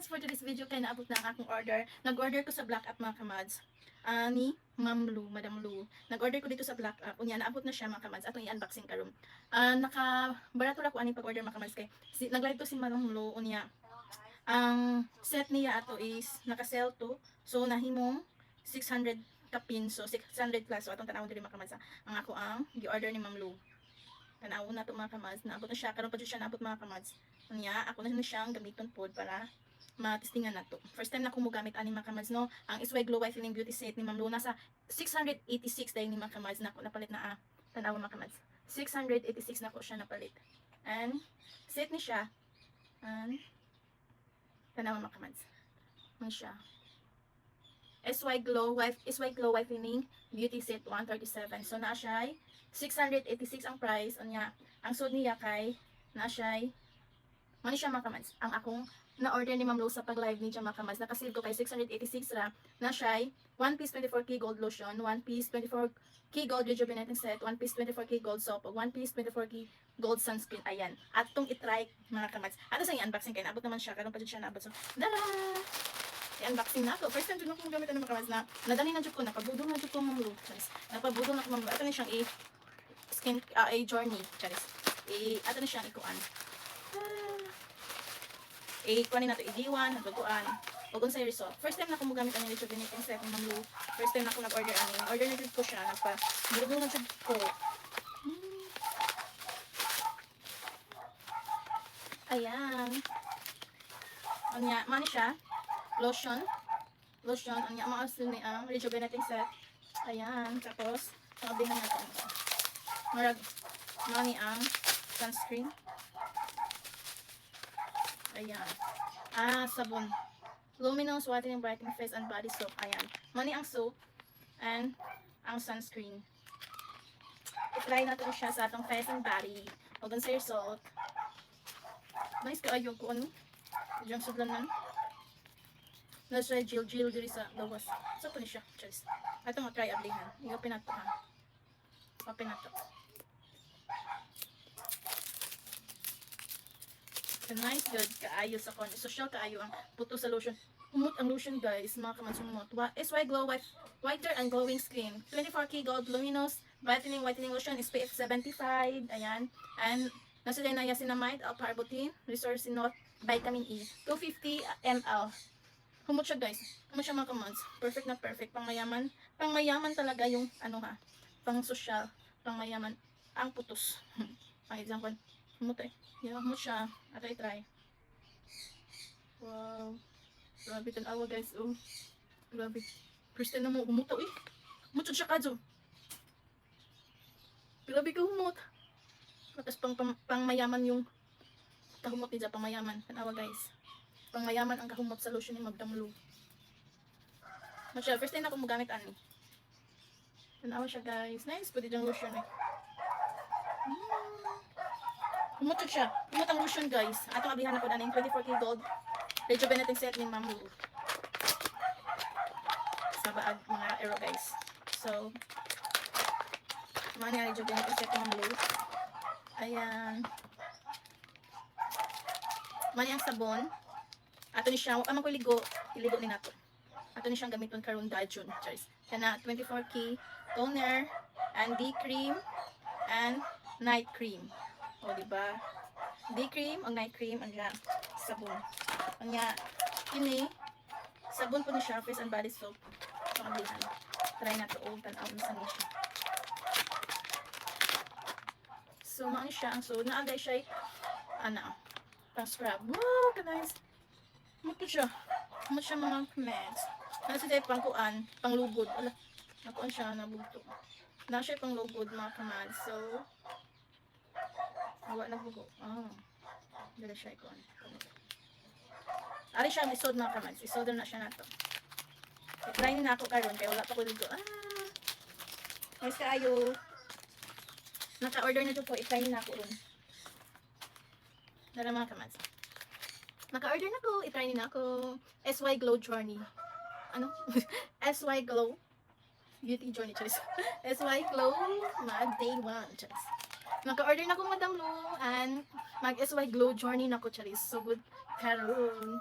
kamads, for today's video kay naabot na ang akong order. Nag-order ko sa Black App mga kamads. Ni Ma'am Lu, Madam Lu. Nag-order ko dito sa Black App. Unya naabot na siya mga kamads. Atong i-unboxing karon. Naka-barato ra ko ani pag-order mga kamads kay nag-live to si Madam Lu unya. Ang set niya ato is naka-sell to. So nahimong 600 kapin. So 600 plus. So atong tanawon diri mga kamads. Ang ako ang gi-order ni Ma'am Lu. Tanawon na to mga kamads. Naabot na siya. Karon pa jud siya naabot mga kamads. Unya ako na siyang gamiton pod para matistingan na to. First time na akong gamit ani mga kamads no. Ang Isway Glow Whitening Beauty Set ni Ma'am Luna sa 686 dahil ni mga kamads na ako napalit na tanaw mga kamads. 686 na ko siya napalit. And set ni siya. And tanaw mga kamads. Man siya. Isway Glow Whitening Beauty Set 137. So na siya 686 ang price. Unya ang suod niya kay na siya mani siya mga kamads. Ang akong na-order ni Ma'am Lo sa pag-live ni siya mga kamads. Nakasil ko kay 686 ra. Na siya 1 piece 24K gold lotion, 1 piece 24K gold rejuvenating set, 1 piece 24K gold soap, 1 piece 24K gold sunscreen. Ayan. At itong itry mga kamads. Ato sa i-unboxing kay naabot naman siya. Karon pa dyan siya naabot. So, dala! I-unboxing na ako. First time dyan akong gamit ng mga kamads na nadali na dyan ko. Napabudol na dyan ko Ma'am Lo. Napabudol na ko Ma'am Lo. Ato na siyang journey. Charis. Ato na siyang ikuan. Kuhanin na ito, i-D1, nagbaguan, huwag sa result. First time na ako magamit ang rejuvenating set ng Ma'am Lu. First time na ako nag-order order na dito ko siya, nagpa-bulog na dito ko. Ayan. Anya, mani siya, lotion, anya, maasin ni ang rejuvenating set. Ayan, tapos, nakabihan na ito. Mani ang sunscreen. Ayan. Sabon. Luminous Whitening Brightening Face and Body Soap. Ayan. Mani ang soap and ang sunscreen. I-try natin siya sa atong face and body. Huwag sa result. Nice kaayo ko ano. Diyan sudlan nan. Nasa gel diri sa gawas. So, ni siya. Cheers. Ito nga try ablihan. I-open nato ha. Open nato. Nice, good. Kaayo sa kon. Social kaayo ang puto sa lotion. Humot ang lotion guys. Mga kamads humot. SY Glow Whiter and Glowing Skin. 24K Gold Luminous Whitening Lotion. SPF 75. Ayan. And nasa din na niacinamide, L-carnitine, Resorcinol, Vitamin E. 250 ml. Humot siya guys. Humot siya mga kamads. Perfect na perfect. Pangmayaman. Pangmayaman talaga yung ano ha. Pang social. Pangmayaman. Ang putos. Ang example. Humot eh. Yeah, humot siya. At I try. Wow. Grabe tanawa guys. Oh. Grabe. First time na mo humuto eh. Humot siya kadzo. Grabe ka humot. Tapos pang mayaman yung kahumot niya. Pang mayaman. Tanawa guys. Pang mayaman ang kahumot sa lotion ni Madam Lu. Masya. First time na ako magamit ani. Tanawa siya guys. Nice. Pwede diyang lotion eh. Humot siya. Humot ang lotion guys. Atong abihan ako na yung 24K Gold rejuvenating set ni Ma'am Lu. Sa baag mga aero guys. So, mga rejuvenating set ni Ma'am Lu. Ayan. Mani ang sabon. Ato ni siya. Huwag ka makuligo. Iligo ni nato. Ato ni siyang gamiton karon dahil Cheers. Kana 24K toner and D-cream and night cream. O, diba? Day cream, o night cream, anya, sabon. Anya, ini, sabon po ni siya, face and body soap. So, kabihan. Try na to, tanaw na sa niya. So, maano siya, ang suod. Naagay siya, pang scrub. Wow, ka-nice. Muto siya. Muto siya mga meds. Nasa siya, pang kuan, pang lugod. Ala, nakuan siya, nabuto. Nasa siya, pang lugod, mga kamads. So, awa na bugo. Dala siya ikuan. Ari siya isod mga kamads. Isod na siya nato. I-try na ako karon kay wala pa ko dito. Nice kaayo. Naka-order na to po. I-try na ako ron. Dala mga kamads. Naka-order na ko. I-try na ako. SY Glow Journey. Ano? SY Glow Beauty Journey. SY Glow Mag Day 1. Naka-order na ko Madam Lu and mag-SY Glow Journey na ko charis. So good karon.